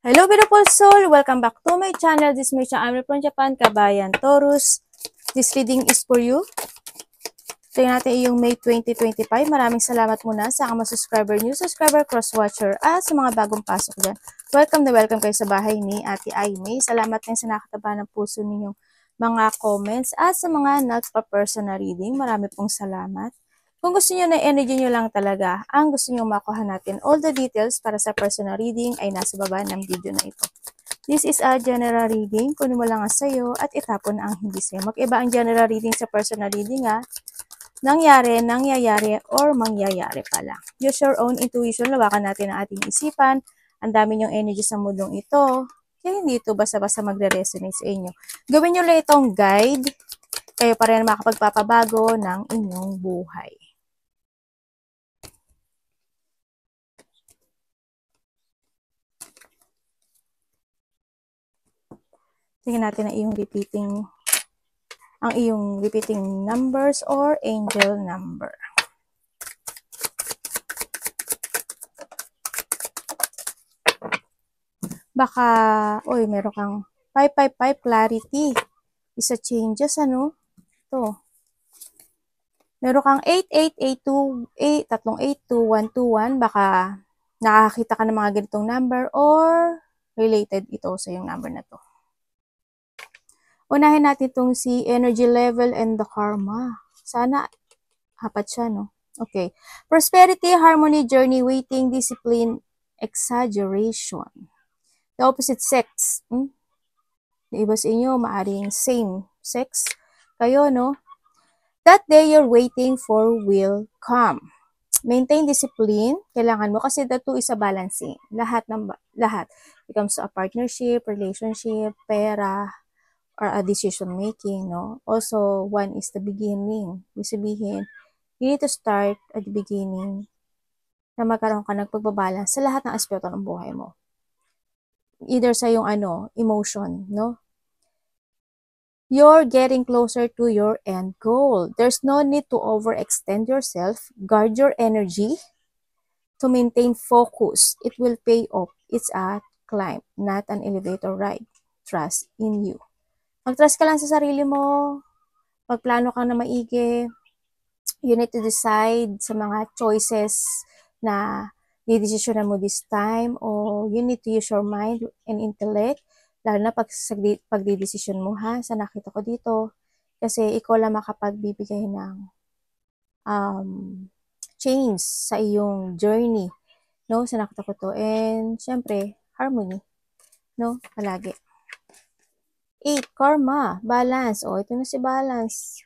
Hello beautiful soul! Welcome back to my channel. This is my channel from Japan, Kabayan Taurus. This reading is for you. Tingnan natin yung May 2025. Maraming salamat muna sa mga subscriber, new subscriber, cross-watcher, at sa mga bagong pasok dyan. Welcome na welcome kayo sa bahay ni Ate Aimee. Salamat din sa nakataba ng puso ninyong mga comments at sa mga nagpa-personal reading. Marami pong salamat. Kung gusto niyo na energy niyo lang talaga, ang gusto niyo makuha natin, all the details para sa personal reading ay nasa baba ng video na ito. This is a general reading. Kunin mo lang ang sayo at itapon ang hindi sayo. Mag-iba ang general reading sa personal reading nangyari, nangyayari, or mangyayari pa lang. Use your own intuition. Lawakan natin ang ating isipan. Ang dami niyong energy sa mundong ito. Kaya hindi ito basta-basta magre-resonate sa inyo. Gawin niyo lang itong guide. Kayo pa rin makapagpapabago ng inyong buhay. Tingnan natin ang iyong repeating numbers or angel number. Baka, meron kang 555 clarity. Isa changes, ano? Ito. Meron kang 8882, 382121. Baka nakakita ka ng mga ganitong number or related ito sa yung number na to. Unahin natin itong si energy level and the karma. Sana, apat siya, no? Okay. Prosperity, harmony, journey, waiting, discipline, exaggeration. The opposite sex. Yung iba sa inyo, maaring same sex. Kayo, no? That day you're waiting for will come. Maintain discipline. Kailangan mo kasi the two is a balancing. Lahat. It comes to a partnership, relationship, pera, or a decision making, no? Also, one is the beginning. Ibig sabihin, you need to start at the beginning na magkaroon ka ng pagbabalance sa lahat ng aspeto ng buhay mo. Either sa yung emotion, no? You're getting closer to your end goal. There's no need to overextend yourself. Guard your energy to maintain focus. It will pay off. It's a climb, not an elevator ride. Trust in you. Mag-trust ka lang sa sarili mo. Magplano ka na maigi. You need to decide sa mga choices na didesisyonan mo this time, o you need to use your mind and intellect, lalo na pagdidesisyon mo, ha, sa nakita ko dito, kasi ikaw lang makapagbibigay ng change sa iyong journey, no, sa nakita ko to. And syempre, harmony, no, palagi. 8, karma, balance. Ito na si balance.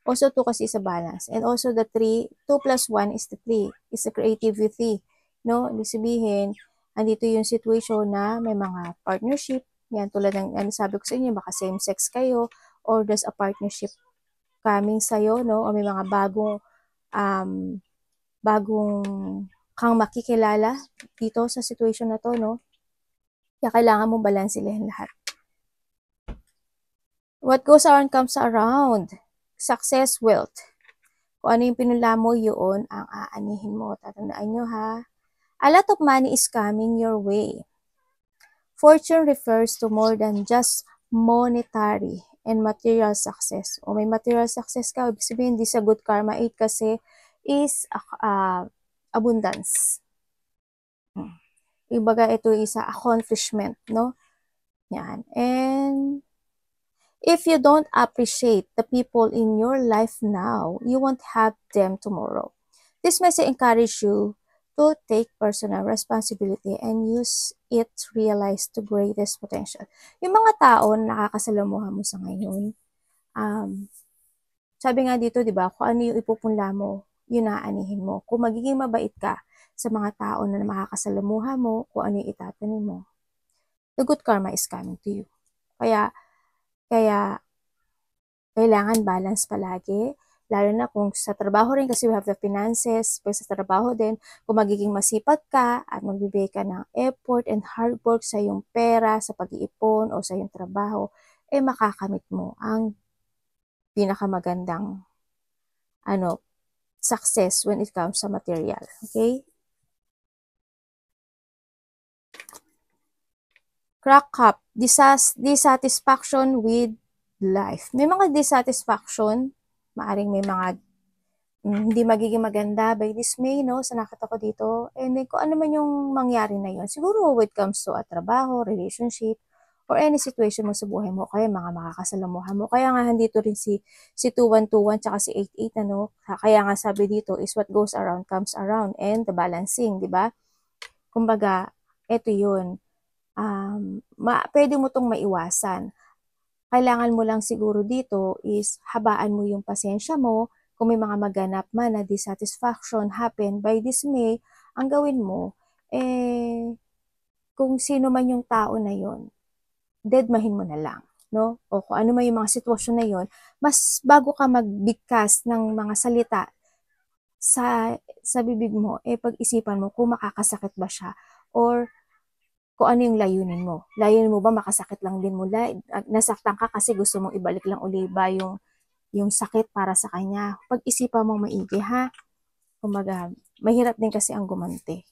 Also, 2 kasi sa balance. And also, the 3, 2 plus 1 is the 3. It's the creativity. No? Ibig sabihin, andito yung situation na may mga partnership. Yan, tulad ng sabi ko sa inyo, baka same sex kayo, or there's a partnership coming sa'yo, no? O may mga bagong kang makikilala dito sa situation na to, no? Kaya kailangan mong balansihin lahat. What goes around comes around. Success, wealth. Kung ano yung pinula mo, yun ang aanihin mo. Tatandaan nyo, ha? A lot of money is coming your way. Fortune refers to more than just monetary and material success. O may material success ka, ibig sabihin, hindi sa good karma. 8 kasi is abundance. Ibaga, ito is accomplishment, no? Yan. And if you don't appreciate the people in your life now, you won't have them tomorrow. This message encourages you to take personal responsibility and use it to realize the greatest potential. Yung mga tao na nakakasalamuha mo sa ngayon, sabi nga dito, di ba, kung ano yung ipupunla mo, yun aanihin mo. Kung magiging mabait ka sa mga tao na makakasalamuha mo, kung ano yung itatanim mo, the good karma is coming to you. Kaya kailangan balance palagi, lalo na kung sa trabaho rin, kasi we have the finances, pag sa trabaho din, kung magiging masipag ka at magbibigay ka ng effort and hard work sa iyong pera, sa pag-iipon o sa iyong trabaho, makakamit mo ang pinakamagandang success when it comes sa material. Okay? Crack up, dissatisfaction with life. May mga dissatisfaction, maaring may mga hindi magiging maganda by this May, no? Sa nakita ko dito. And then, kung ano man yung mangyari na yun, siguro when it comes to a trabaho, relationship, or any situation mo sa buhay mo, kaya mga makakasalamuha mo. Kaya nga, handito rin si 2121 tsaka si 88, ano? Kaya nga sabi dito is what goes around comes around and the balancing, di ba? Kumbaga, eto yun. Pwede mo tong maiwasan. Kailangan mo lang siguro dito is habaan mo yung pasensya mo. Kung may mga maganap man na dissatisfaction happen by this May, ang gawin mo, kung sino man yung tao na yon, deadmahin mo na lang. No? O kung ano man yung mga sitwasyon na yon, mas bago ka magbigkas ng mga salita sa bibig mo, pag-isipan mo kung makakasakit ba siya or kung ano yung layunin mo. Layunin mo ba makasakit lang din mo? Nasaktan ka kasi gusto mong ibalik lang uli ba yung sakit para sa kanya? Pag-isipan mong maigi, ha? Kumbaga, mahirap din kasi ang gumante.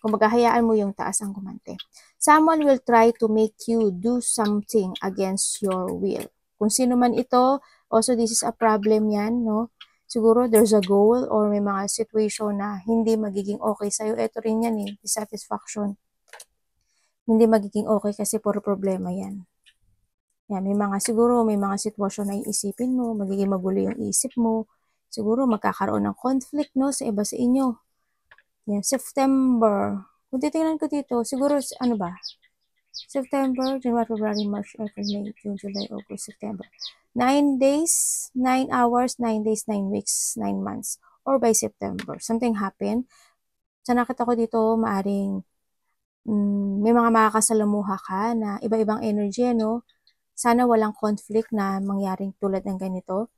Kumbaga, hayaan mo yung taas ang gumante. Someone will try to make you do something against your will. Kung sino man ito, also this is a problem yan, no? Siguro there's a goal or may mga situation na hindi magiging okay sa'yo. Ito rin yan dissatisfaction. Hindi magiging okay kasi puro problema yan. Yan, siguro may mga sitwasyon na iisipin mo, magiging magulo yung isip mo. Siguro magkakaroon ng conflict, no, sa iba sa inyo. Yan, September. Kung titingnan ko dito, siguro, ano ba? September, January, February, March, April, May, June, July, August, September. 9 days, 9 hours, 9 days, 9 weeks, 9 months. Or by September, something happen. Sa nakita ko dito, maaring may mga makakasalamuha ka na iba-ibang energy, no? Sana walang conflict na mangyaring tulad ng ganito.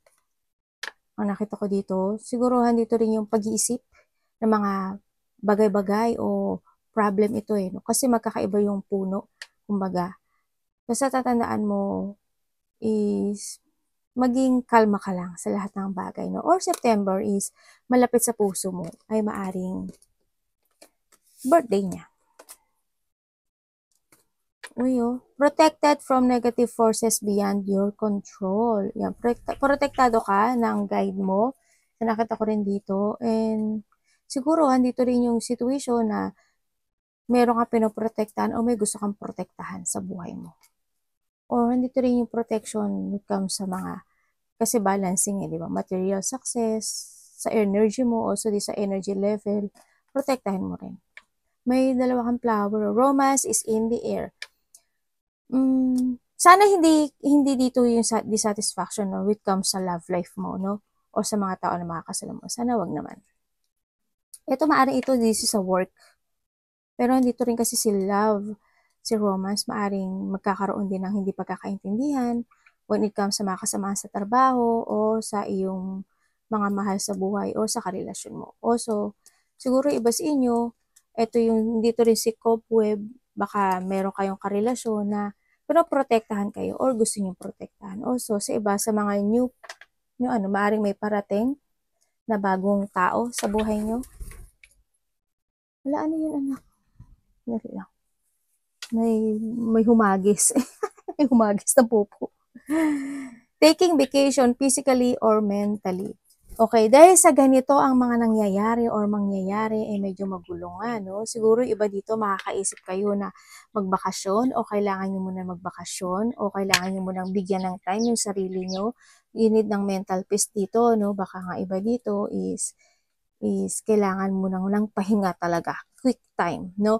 Ang nakita ko dito, siguro dito rin yung pag-iisip ng mga bagay-bagay o problem ito no? Kasi magkakaiba yung puno, kumbaga. Basta tatandaan mo is maging kalma ka lang sa lahat ng bagay, no? Or September is malapit sa puso mo ay maaring birthday niya. Protected from negative forces beyond your control. Yan, protektado ka ng guide mo. Nakita ko rin dito. And siguro, andito rin yung situation na meron kang pinoprotektahan o may gusto kang protektahan sa buhay mo. Or andito rin yung protection when it comes sa mga, kasi balancing di ba? Material success, sa energy mo, also sa energy level, protektahan mo rin. May dalawa kang flower. Romance is in the air. Sana hindi dito yung dissatisfaction no, when it comes sa love life mo, no? O sa mga tao na makakasama mo. Sana wag naman. Ito, maaring ito, this is a work. Pero dito rin kasi si love, si romance, maaring magkakaroon din ng hindi pagkakaintindihan when it comes sa mga kasamahan sa trabaho o sa iyong mga mahal sa buhay o sa karelasyon mo. Also, siguro iba sa inyo, ito yung dito rin si Cobweb, baka meron kayong karelasyon na pero protektahan kayo or gusto niyo protektahan. Also, sa iba, sa mga new maaring may parating na bagong tao sa buhay niyo. Wala, ano yun, anak? Dali lang. May humagis. May humagis na pupo. Taking vacation physically or mentally. Okay, dahil sa ganito ang mga nangyayari or mangyayari medyo magulo nga, no? Siguro iba dito makakaisip kayo na magbakasyon o kailangan nyo muna magbakasyon o kailangan nyo muna bigyan ng time yung sarili nyo. You need ng mental peace dito, no? Baka nga iba dito is kailangan mo nang pahinga talaga. Quick time, no?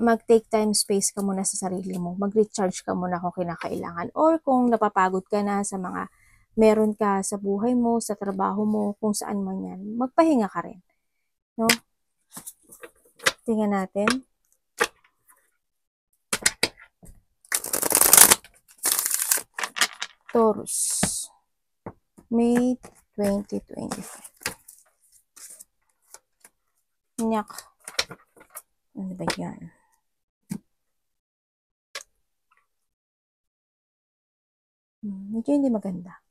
Mag-take time, space ka muna sa sarili mo. Mag-recharge ka muna kung kinakailangan. Or kung napapagod ka na sa mga meron ka sa buhay mo, sa trabaho mo, kung saan man yan, magpahinga ka rin. No? Tingnan natin. Taurus. May 2025. Nyak. Ano ba yan? Medyo hindi maganda.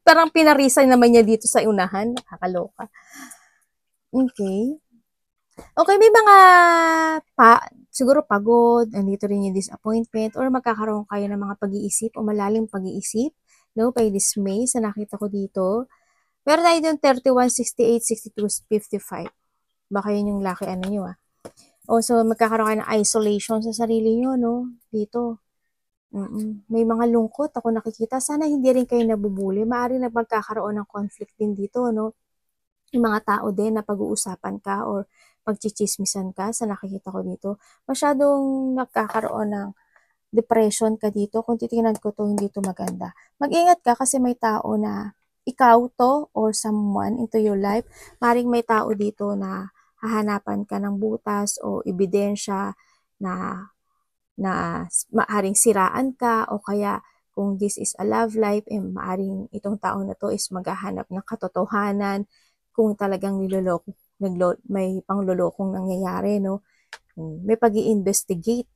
parang pinarisay naman niya dito sa unahan. Nakakaloka. Okay. Okay, may mga siguro pagod, andito rin yung disappointment, or magkakaroon kayo ng mga pag-iisip o malalim pag-iisip, no, by this May, sa nakita ko dito. Meron tayo yung 31, 68, 62, 55. Baka yun yung lucky ano nyo, ah. O, so, magkakaroon kayo ng isolation sa sarili nyo, no, dito. May mga lungkot ako nakikita. Sana hindi rin kayo nabubuli. Maaari na magkakaroon ng conflict din dito, no? Yung mga tao din na pag-uusapan ka or pagchichismisan ka sa nakikita ko dito. Masyadong nagkakaroon ng depression ka dito. Kung titingnan ko to, hindi to maganda. Mag-ingat ka kasi may tao na ikaw to or someone into your life. Maring may tao dito na hahanapan ka ng butas o ebidensya na maaring siraan ka o kaya kung this is a love life, maaring itong tao na to is maghahanap ng katotohanan kung talagang may panglolokong nangyayari, no? May pag-i-investigate,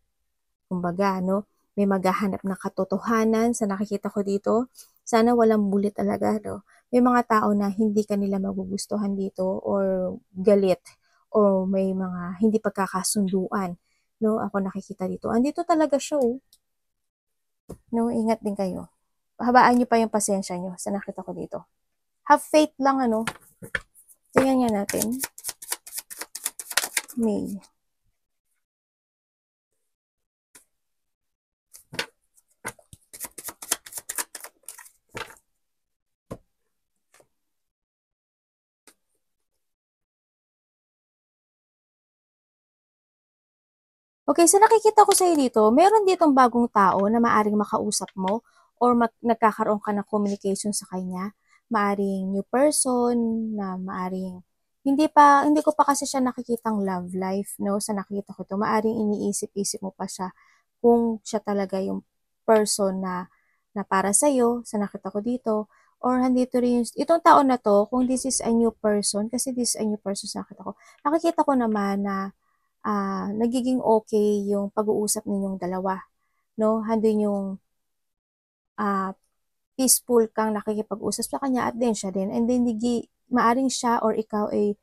kumbaga, no? May maghahanap ng katotohanan sa nakikita ko dito. Sana walang bullet talaga, no? May mga tao na hindi kanila magugustuhan dito or galit o may mga hindi pagkakasunduan, no? Ako nakikita dito. Andito talaga siya, oh. No, ingat din kayo. Habaan niyo pa yung pasensya niyo sa nakita ko dito. Have faith lang, ano. Tingnan nga natin. May. Okay, so nakikita ko sa'yo dito, meron ditong bagong tao na maaring makausap mo or nagkakaroon ka ng communication sa kanya. Maaring new person na maaring hindi ko pa kasi siya nakikitang love life, no? Sa nakita ko to, maaring iniisip-isip mo pa siya kung siya talaga yung person na para sa'yo, sa nakita ko dito. Or handito rin, itong tao na to, kung this is a new person, kasi this is a new person sa nakita ko naman na nagiging okay yung pag-uusap ninyong dalawa, no? Handun yung ah, peaceful kang nakikipag-usap sa kanya at then siya din. And then maaring siya or ikaw ay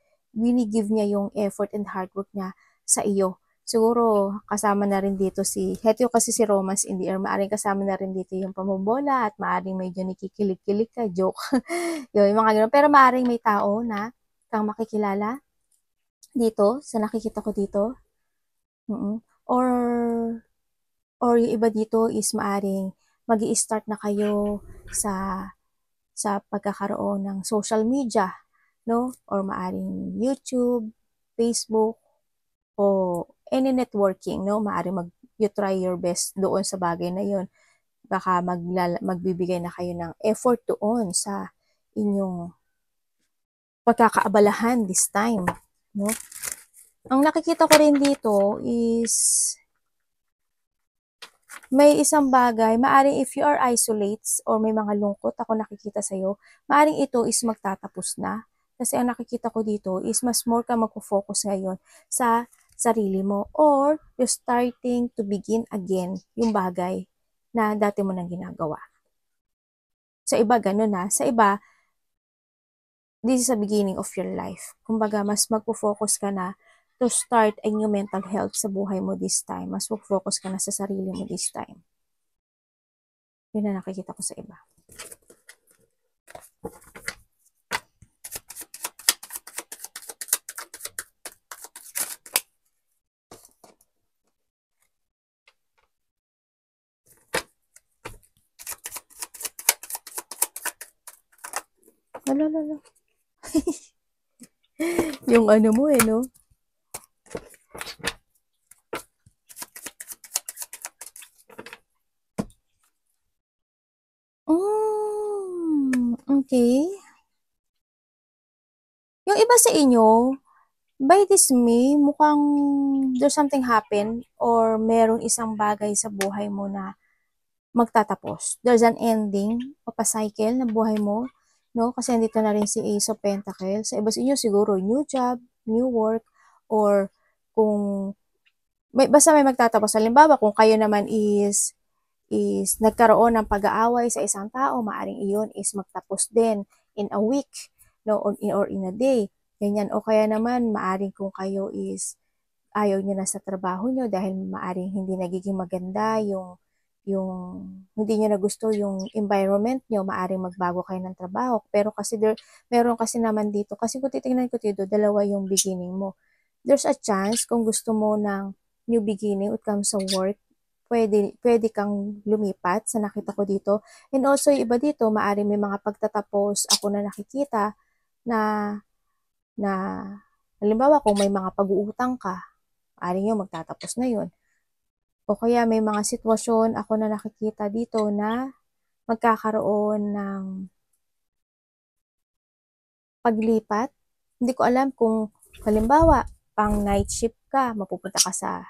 give niya yung effort and hard work niya sa iyo. Siguro kasama na rin dito heto kasi si Romance in the Air, maaring kasama na rin dito yung pambobola at maaring medyo nakikilig-kilig ka, joke. Yun, yung mga ganun. Pero maaring may tao na kang makikilala dito, sa nakikita ko dito. Or yung iba dito is maaring magi-start na kayo sa pagkakaroon ng social media, no? Or maaring YouTube, Facebook, o any networking, no? Maaring you try your best doon sa bagay na yon. Baka magbibigay na kayo ng effort doon sa inyong pagkakaabalahan this time, no? Ang nakikita ko rin dito is may isang bagay, maaring if you are isolates or may mga lungkot ako nakikita sa'yo, maaring ito is magtatapos na. Kasi ang nakikita ko dito is mas more ka magpo-focus ngayon sa sarili mo or you're starting to begin again yung bagay na dati mo nang ginagawa. Sa iba, ganun na. Sa iba, this is the beginning of your life. Kumbaga, mas magpo-focus ka na to start a new mental health sa buhay mo this time. Mas mag-focus ka na sa sarili mo this time. Yun na nakikita ko sa iba. Lalo. Yung ano mo no? Okay. Yung iba sa inyo, by this May, mukhang there's something happen or merong isang bagay sa buhay mo na magtatapos. There's an ending of a cycle na buhay mo, no? Kasi andito na rin si Ace of Pentacles. Sa iba sa inyo, siguro new job, new work, or kung basta may magtatapos. Halimbawa, kung kayo naman is nagkaroon ng pag-aaway sa isang tao, maaring iyon is magtapos din in a week, no, or in a day. Ganyan. O kaya naman, maaring kung kayo is ayaw nyo na sa trabaho nyo dahil maaring hindi nagiging maganda yung hindi nyo na gusto yung environment nyo, maaring magbago kayo ng trabaho. Pero kasi meron kasi naman dito, kasi kung titingnan ko dito, dalawa yung beginning mo. There's a chance kung gusto mo ng new beginning when it comes sa work, pwede kang lumipat sa nakita ko dito. And also, yung iba dito, maaring may mga pagtatapos ako na nakikita na na halimbawa kung may mga pag-uutang ka, maaring yun magtatapos na yun. O kaya may mga sitwasyon ako na nakikita dito na magkakaroon ng paglipat. Hindi ko alam kung halimbawa pang night shift ka, mapupunta ka sa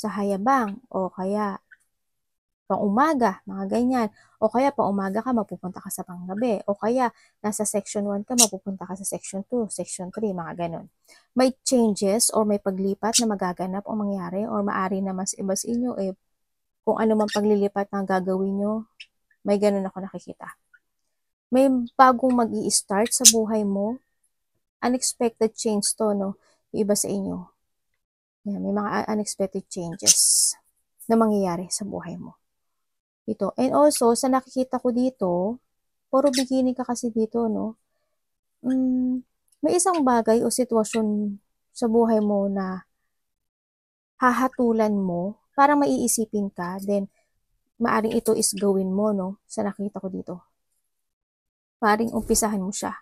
Hayabang o kaya pang umaga, mga ganyan. O kaya pang umaga ka, mapupunta ka sa panggabi. O kaya nasa section 1 ka, mapupunta ka sa section 2, section 3, mga ganon. May changes or may paglipat na magaganap o mangyari or maari na mas iba sa inyo kung ano man paglilipat na gagawin nyo, may ganon ako nakikita. May bagong mag-i-start sa buhay mo, unexpected change to, no? Yung iba sa inyo. Yan, may mga unexpected changes na mangyayari sa buhay mo. Ito. And also, sa nakikita ko dito, puro beginning ka kasi dito, no? May isang bagay o sitwasyon sa buhay mo na hahatulan mo, parang maiisipin ka, then maaring ito is gawin mo, no? Sa nakita ko dito. Maaring umpisahan mo siya.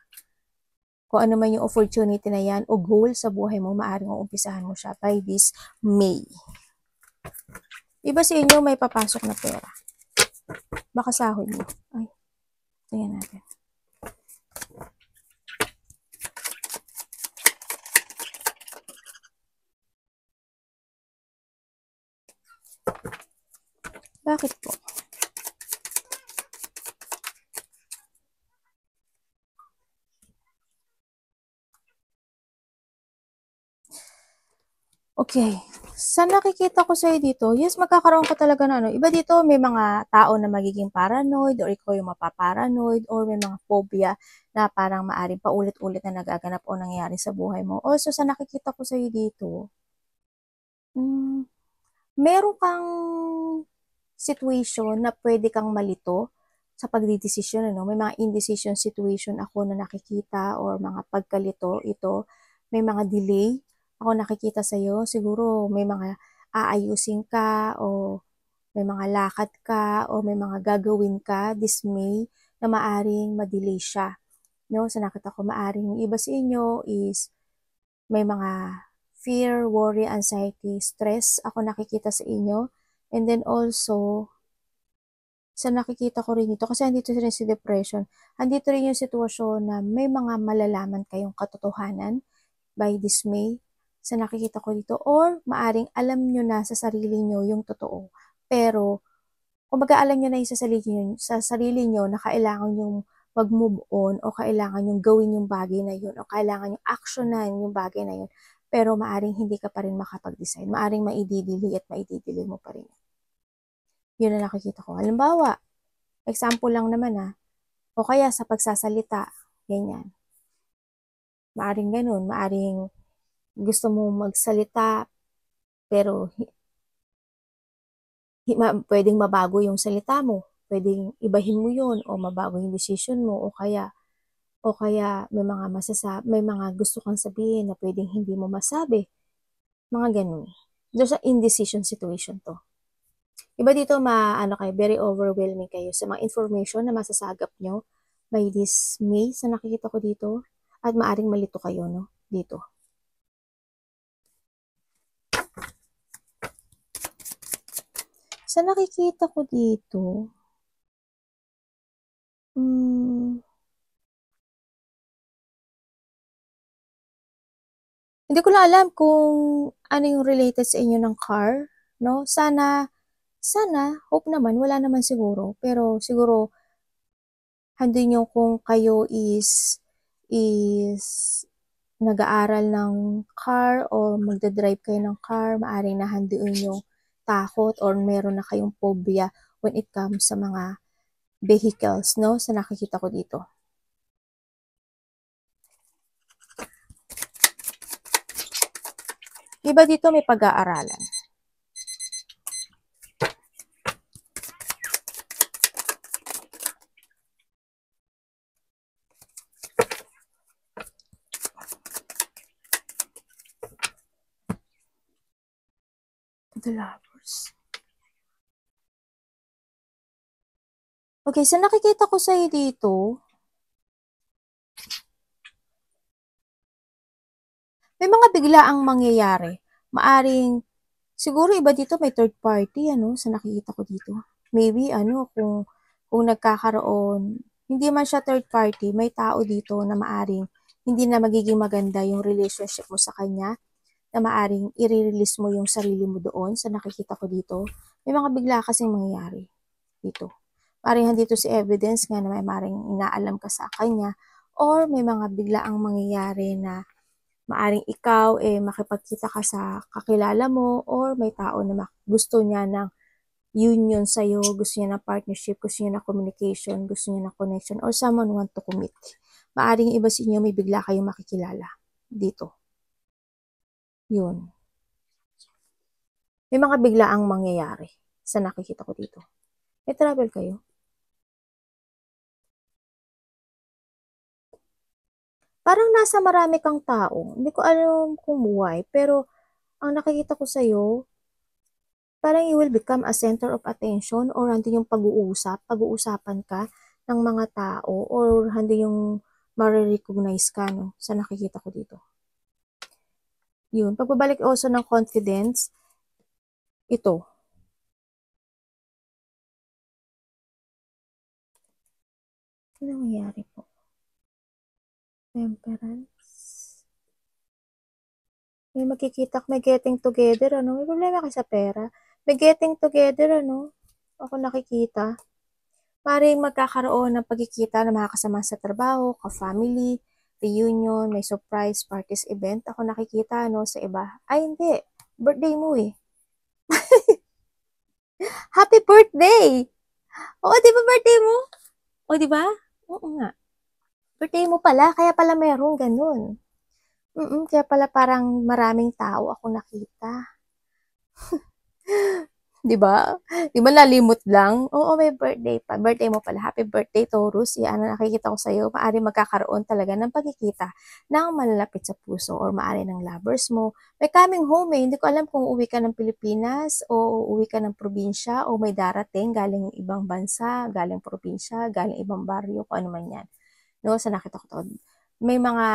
Kung ano man yung opportunity na yan o goal sa buhay mo, maaring umpisahan mo siya by this May. Iba sa inyo may papasok na pera. Baka sahod mo. Ay, tingnan natin. Bakit po? Okay. Sa nakikita ko sa'yo dito, yes, magkakaroon ka talaga na ano. Iba dito, may mga tao na magiging paranoid or ikaw yung mapaparanoid or may mga phobia na parang maaring paulit-ulit na nagaganap o nangyayari sa buhay mo. Also, sa nakikita ko sa'yo dito, meron kang situation na pwede kang malito sa pagdidesisyon, ano? May mga indecision situation ako na nakikita or mga pagkalito ito. May mga delay ako nakikita sa'yo. Siguro may mga aayusin ka o may mga lakad ka o may mga gagawin ka this May na maaring madelay siya. No? Sa nakita ko, maaring yung iba sa inyo is may mga fear, worry, anxiety, stress ako nakikita sa inyo. And then also, sa nakikita ko rin ito, kasi andito rin si depression, andito rin yung sitwasyon na may mga malalaman kayong katotohanan by this May, sa nakikita ko dito, or maaring alam nyo na sa sarili nyo yung totoo. Pero, kung alam nyo na yung sa sarili nyo na kailangan yung mag-move on o kailangan yung gawin yung bagay na yun o kailangan yung actionan yung bagay na yun, pero maaring hindi ka pa rin makapag-decide. Maaring maididili at maididili mo pa rin. Yun na nakikita ko. Halimbawa, example lang naman o kaya sa pagsasalita, ganyan. Maaring ganun, maaring gusto mo magsalita, pero pwedeng mabago yung salita mo, pwedeng ibahin mo yun, o mabago yung decision mo, o kaya may mga gusto kang sabihin na pwedeng hindi mo masabi. Mga ganun. Doon sa indecision situation to. Iba dito kayo, very overwhelming kayo sa mga information na masasagap nyo by this May sa nakikita ko dito. At maaring malito kayo, no? Dito. Sa nakikita ko dito, hindi ko na alam kung ano yung related sa inyo ng car, no? Sana, hope naman, wala naman siguro. Pero siguro, handin nyo kung kayo is nag-aaral ng car o magdadrive kayo ng car, maaaring nahandiin yung takot or meron na kayong phobia when it comes sa mga vehicles, no? Sa nakikita ko dito. iba dito may pag-aaralan. The Lovers. Okay, so nakikita ko sa'yo dito, may mga biglaang mangyayari. Maaring, siguro iba dito may third party, sa nakikita ko dito. Maybe, kung nagkakaroon, hindi man siya third party, may tao dito na maaring hindi na magiging maganda yung relationship mo sa kanya, na maaring i-release mo yung sarili mo doon sa nakikita ko dito. May mga bigla kasing mangyayari dito. Maaring dito si evidence nga na may maaring inaalam ka sa kanya, or may mga biglaang mangyayari na maaring ikaw makipagkita ka sa kakilala mo, or may tao na gusto niya ng union sa'yo, gusto niya ng partnership, gusto niya ng communication, gusto niya ng connection, or someone want to commit. Maaring iba sa inyo may bigla kayong makikilala dito. Yun. May mga biglaang mangyayari sa nakikita ko dito. May travel kayo? Parang nasa marami kang tao. Hindi ko alam kung why, pero ang nakikita ko sa'yo, parang you will become a center of attention, or hindi yung pag-uusapan ka ng mga tao, or hindi yung ma-recognize ka, sa nakikita ko dito. Yun. Pagbabalik also ng confidence, ito. Ano nangyayari po? Temperance. May magkikita, may getting together, May problema kayo sa pera. May getting together, Ako nakikita. Maring magkakaroon ng pagkikita na makakasama sa trabaho, ka-family, reunion, may surprise parties event. Ako nakikita, sa iba. Ay, hindi. Birthday mo eh. Happy birthday! Oo, di ba birthday mo? O, di ba? Oo nga. Birthday mo pala, kaya pala merong ganun. Kaya pala parang maraming tao ako nakita. Di ba? Di ba nalimot lang? Oo, may birthday pa. Birthday mo pala. Happy birthday, Taurus. Yan ang nakikita ko sa'yo. Maari magkakaroon talaga ng pagkikita ng malalapit sa puso, or maari ng lovers mo. May coming home eh. Hindi ko alam kung uwi ka ng Pilipinas o uwi ka ng probinsya, o may darating galing ibang bansa, galing probinsya, galing ibang baryo, kung ano man yan. Sa nakita ko to. May mga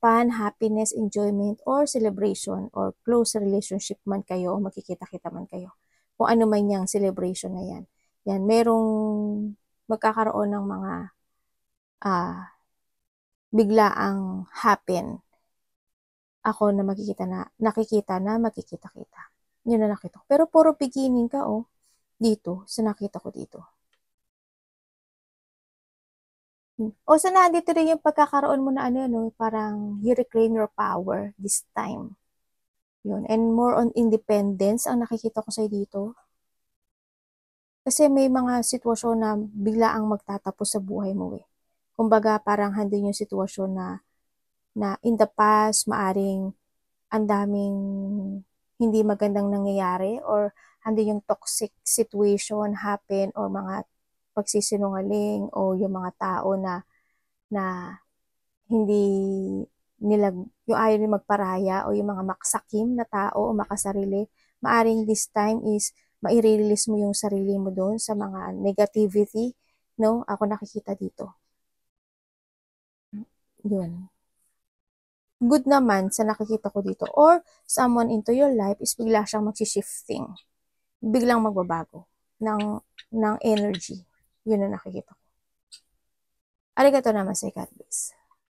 fun, happiness, enjoyment, or celebration, or close relationship man kayo, o magkikita-kita man kayo. Kung ano man yung celebration na yan. Yan, merong magkakaroon ng mga biglaang happen. Ako na nakikita na magkikita-kita. Yun na nakita ko. Pero puro beginning ka, dito, sa nakita ko dito. O sa nandito rin yung pagkakaroon mo na parang you reclaim your power this time. Yun. And more on independence ang nakikita ko sa'yo dito. Kasi may mga sitwasyon na bigla ang magtatapos sa buhay mo eh. Kumbaga parang handin yung sitwasyon na in the past, maaring ang daming hindi magandang nangyayari, or handin yung toxic situation happen, or mga pagsisinungaling, o yung mga tao na hindi nila, yung ayaw nila magparaya, o yung mga maksakim na tao o makasarili, maaring this time is mai-release mo yung sarili mo doon sa mga negativity, Ako nakikita dito. Yun. Good naman sa nakikita ko dito, or someone into your life is bigla siyang mag-shifting. Biglang magbabago ng energy. Yun ang nakikita ko. Arigato naman sa God bless.